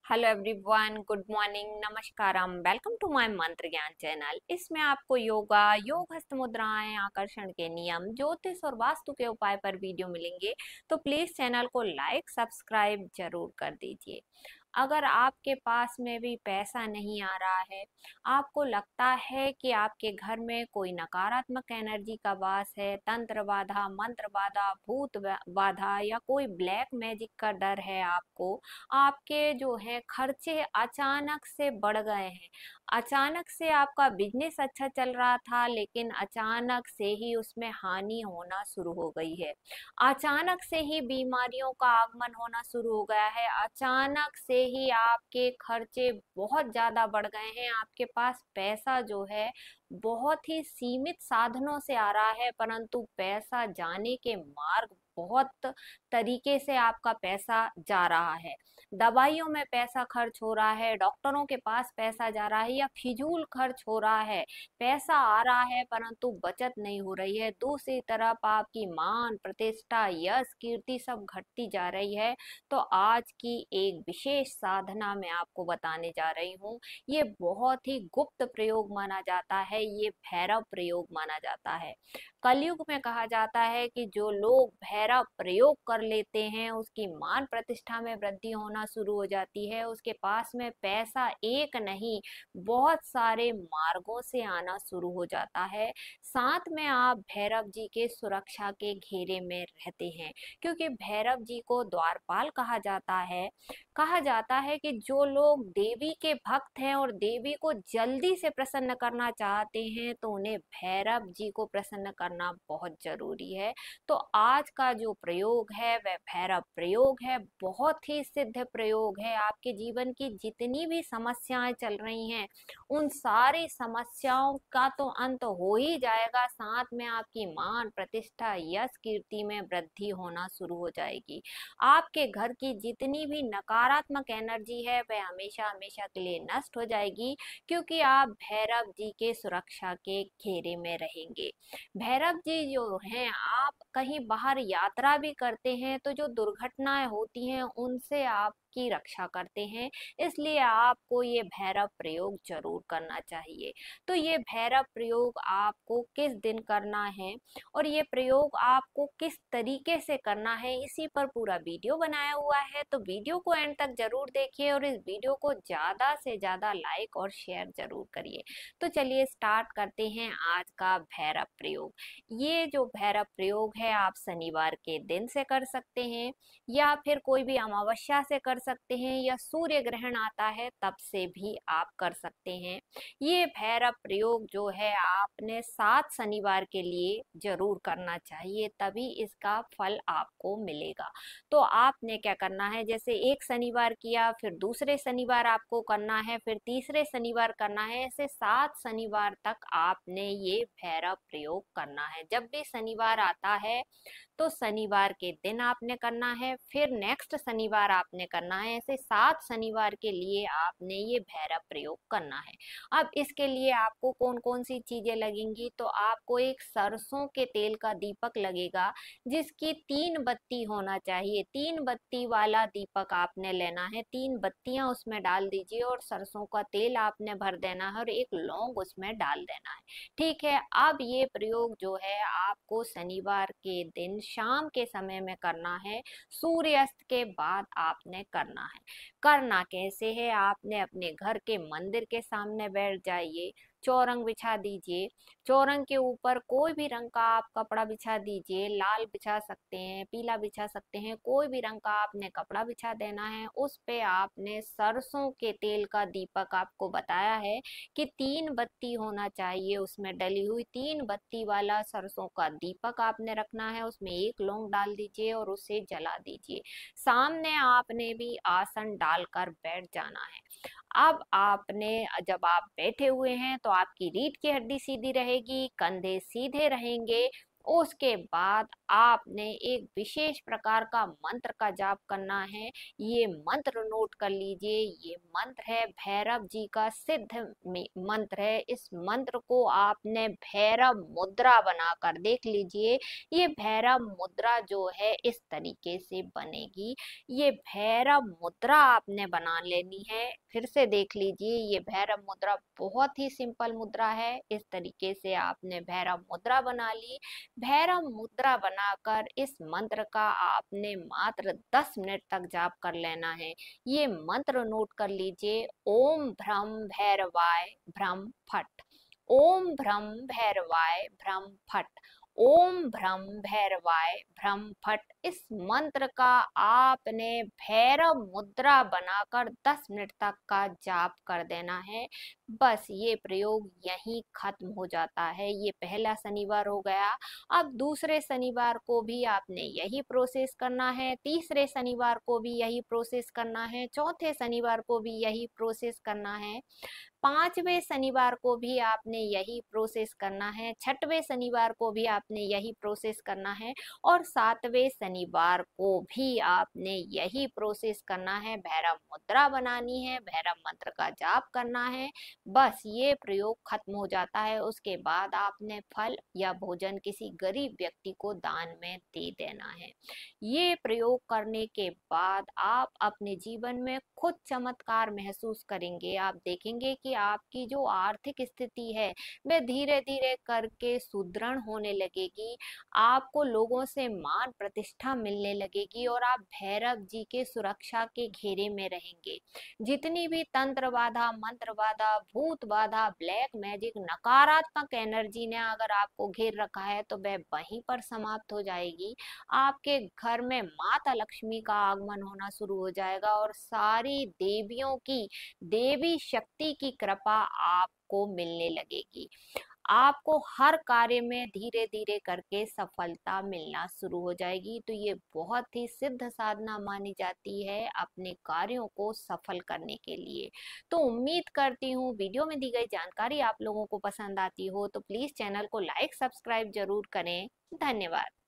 Hello everyone, good morning, नमस्कारम, welcome to my Mantra Gyan channel. इसमें आपको योगा, योग, हस्त मुद्राएं, आकर्षण के नियम, ज्योतिष और वास्तु के उपाय पर वीडियो मिलेंगे। तो प्लीज चैनल को लाइक सब्सक्राइब जरूर कर दीजिए। अगर आपके पास में भी पैसा नहीं आ रहा है, आपको लगता है कि आपके घर में कोई नकारात्मक एनर्जी का वास है, तंत्र बाधा, मंत्र बाधा, भूत बाधा या कोई ब्लैक मैजिक का डर है, आपके जो है खर्चे अचानक से बढ़ गए हैं, अचानक से आपका बिजनेस अच्छा चल रहा था लेकिन अचानक से ही उसमें हानि होना शुरू हो गई है, अचानक से ही बीमारियों का आगमन होना शुरू हो गया है, अचानक से ही आपके खर्चे बहुत ज्यादा बढ़ गए हैं, आपके पास पैसा जो है बहुत ही सीमित साधनों से आ रहा है, परंतु पैसा जाने के मार्ग बहुत तरीके से आपका पैसा जा रहा है। दवाइयों में पैसा खर्च हो रहा है, डॉक्टरों के पास पैसा जा रहा है या फिजूल खर्च हो रहा है, पैसा आ रहा है परंतु बचत नहीं हो रही है। दूसरी तरफ आपकी मान प्रतिष्ठा यश कीर्ति सब घटती जा रही है। तो आज की एक विशेष साधना मैं आपको बताने जा रही हूँ। ये बहुत ही गुप्त प्रयोग माना जाता है, ये भैरव प्रयोग माना जाता है। कलयुग में कहा जाता है कि जो लोग भैरव प्रयोग कर लेते हैं उसकी मान प्रतिष्ठा में वृद्धि होना शुरू हो जाती है, उसके पास में पैसा एक नहीं बहुत सारे मार्गों से आना शुरू हो जाता है। साथ में आप भैरव जी के सुरक्षा के घेरे में रहते हैं, क्योंकि भैरव जी को द्वारपाल कहा जाता है। कहा जाता है कि जो लोग देवी के भक्त हैं और देवी को जल्दी से प्रसन्न करना चाहते हैं तो उन्हें भैरव जी को प्रसन्न करना बहुत जरूरी है। तो आज का जो प्रयोग है वह भैरव प्रयोग है, बहुत ही सिद्ध प्रयोग है। आपके जीवन की जितनी भी समस्याएं चल रही हैं उन सारी समस्याओं का तो अंत हो ही जाएगा, साथ में आपकी मान प्रतिष्ठा यश कीर्ति में वृद्धि होना शुरू हो जाएगी। आपके घर की जितनी भी नकारात्मक एनर्जी है वह हमेशा हमेशा के लिए नष्ट हो जाएगी, क्योंकि आप भैरव जी के सुरक्षा के घेरे में रहेंगे। भैरव जी जो हैं, आप कहीं बाहर यात्रा भी करते हैं तो जो दुर्घटनाएं होती हैं उनसे आपकी रक्षा करते हैं, इसलिए आपको ये भैरव प्रयोग जरूर करना चाहिए। तो ये भैरव प्रयोग आपको किस दिन करना है और ये प्रयोग आपको किस तरीके से करना है, इसी पर पूरा वीडियो बनाया हुआ है। तो वीडियो को एंड तक जरूर देखिए और इस वीडियो को ज्यादा से ज्यादा लाइक और शेयर जरूर करिए। तो चलिए स्टार्ट करते हैं आज का भैरव प्रयोग। ये जो भैरव प्रयोग है आप शनिवार के दिन से कर सकते हैं या फिर कोई भी अमावस्या से कर सकते हैं या सूर्य ग्रहण आता है तब से भी आप कर सकते हैं। ये भैरव प्रयोग जो है आपने 7 शनिवार के लिए जरूर करना चाहिए, तभी इसका फल आपको मिलेगा। तो आपने क्या करना है, जैसे एक शनिवार किया फिर दूसरे शनिवार आपको करना है, फिर तीसरे शनिवार करना है, ऐसे 7 शनिवार तक आपने ये भैरव प्रयोग करना है। जब भी शनिवार आता है तो शनिवार के दिन आपने करना है, फिर नेक्स्ट शनिवार आपने करना है, ऐसे 7 शनिवार के लिए आपने ये भैरव प्रयोग करना है। अब इसके लिए आपको कौन कौन सी चीजें लगेंगी, तो आपको एक सरसों के तेल का दीपक लगेगा जिसकी 3 बत्ती होना चाहिए। 3 बत्ती वाला दीपक आपने लेना है, 3 बत्तियां उसमें डाल दीजिए और सरसों का तेल आपने भर देना है और एक लौंग उसमें डाल देना है। ठीक है, अब ये प्रयोग जो है आपको शनिवार के दिन शाम के समय में करना है, सूर्यास्त के बाद आपने करना है। करना कैसे है, आपने अपने घर के मंदिर के सामने बैठ जाइए, चौरंग बिछा दीजिए, चौरंग के ऊपर कोई भी रंग का आप कपड़ा बिछा दीजिए, लाल बिछा सकते हैं, पीला बिछा सकते हैं, कोई भी रंग का आपने कपड़ा बिछा देना है। उस पे आपने सरसों के तेल का दीपक आपको बताया है कि 3 बत्ती होना चाहिए, उसमें डली हुई 3 बत्ती वाला सरसों का दीपक आपने रखना है, उसमें एक लौंग डाल दीजिए और उसे जला दीजिए। सामने आपने भी आसन डालकर बैठ जाना है। अब आपने जब आप बैठे हुए हैं तो आपकी रीढ़ की हड्डी सीधी रहेगी, कंधे सीधे रहेंगे, उसके बाद आपने एक विशेष प्रकार का मंत्र का जाप करना है। ये मंत्र नोट कर लीजिए। ये मंत्र है भैरव जी का सिद्ध मंत्र है। इस मंत्र को आपने भैरव मुद्रा बनाकर देख लीजिए। ये भैरव मुद्रा जो है इस तरीके से बनेगी। ये भैरव मुद्रा आपने बना लेनी है। फिर से देख लीजिए, ये भैरव मुद्रा बहुत ही सिंपल मुद्रा है। इस तरीके से आपने भैरव मुद्रा बना ली। भैरव मुद्रा बनाकर इस मंत्र का आपने मात्र 10 मिनट तक जाप कर लेना है। ये मंत्र नोट कर लीजिए। ओम भ्रम भैरवाय भ्रम फट। ओम भ्रम भैरवाय भ्रम फट। ओम भ्रम भैरवाय भ्रम फट। इस मंत्र का आपने भैरव मुद्रा बनाकर 10 मिनट तक का जाप कर देना है। बस ये प्रयोग यहीं खत्म हो जाता है। ये पहला शनिवार हो गया। अब दूसरे शनिवार को भी आपने यही प्रोसेस करना है, तीसरे शनिवार को भी यही प्रोसेस करना है, चौथे शनिवार को भी यही प्रोसेस करना है, पांचवें शनिवार को भी आपने यही प्रोसेस करना है, छठवें शनिवार को भी आपने यही प्रोसेस करना है और सातवें शनिवार को भी आपने यही प्रोसेस करना है। भैरव मुद्रा बनानी है, भैरव मंत्र का जाप करना है। बस ये प्रयोग खत्म हो जाता है। उसके बाद आपने फल या भोजन किसी गरीब व्यक्ति को दान में दे देना है। ये प्रयोग करने के बाद आप अपने जीवन में खुद चमत्कार महसूस करेंगे। आप देखेंगे कि आपकी जो आर्थिक स्थिति है वह धीरे धीरे करके सुदृढ़ होने लगेगी। आपको लोगों से मान प्रतिष्ठा मिलने लगेगी और आप भैरव जी के सुरक्षा के घेरे में रहेंगे। जितनी भी तंत्र बाधा, मंत्र बाधा, भूत बाधा, ब्लैक मैजिक, नकारात्मक एनर्जी ने अगर आपको घेर रखा है तो वह वहीं पर समाप्त हो जाएगी। आपके घर में माता लक्ष्मी का आगमन होना शुरू हो जाएगा और सारी देवियों की, देवी शक्ति की कृपा आपको मिलने लगेगी। आपको हर कार्य में धीरे धीरे करके सफलता मिलना शुरू हो जाएगी। तो ये बहुत ही सिद्ध साधना मानी जाती है अपने कार्यों को सफल करने के लिए। तो उम्मीद करती हूँ वीडियो में दी गई जानकारी आप लोगों को पसंद आती हो। तो प्लीज चैनल को लाइक सब्सक्राइब जरूर करें। धन्यवाद।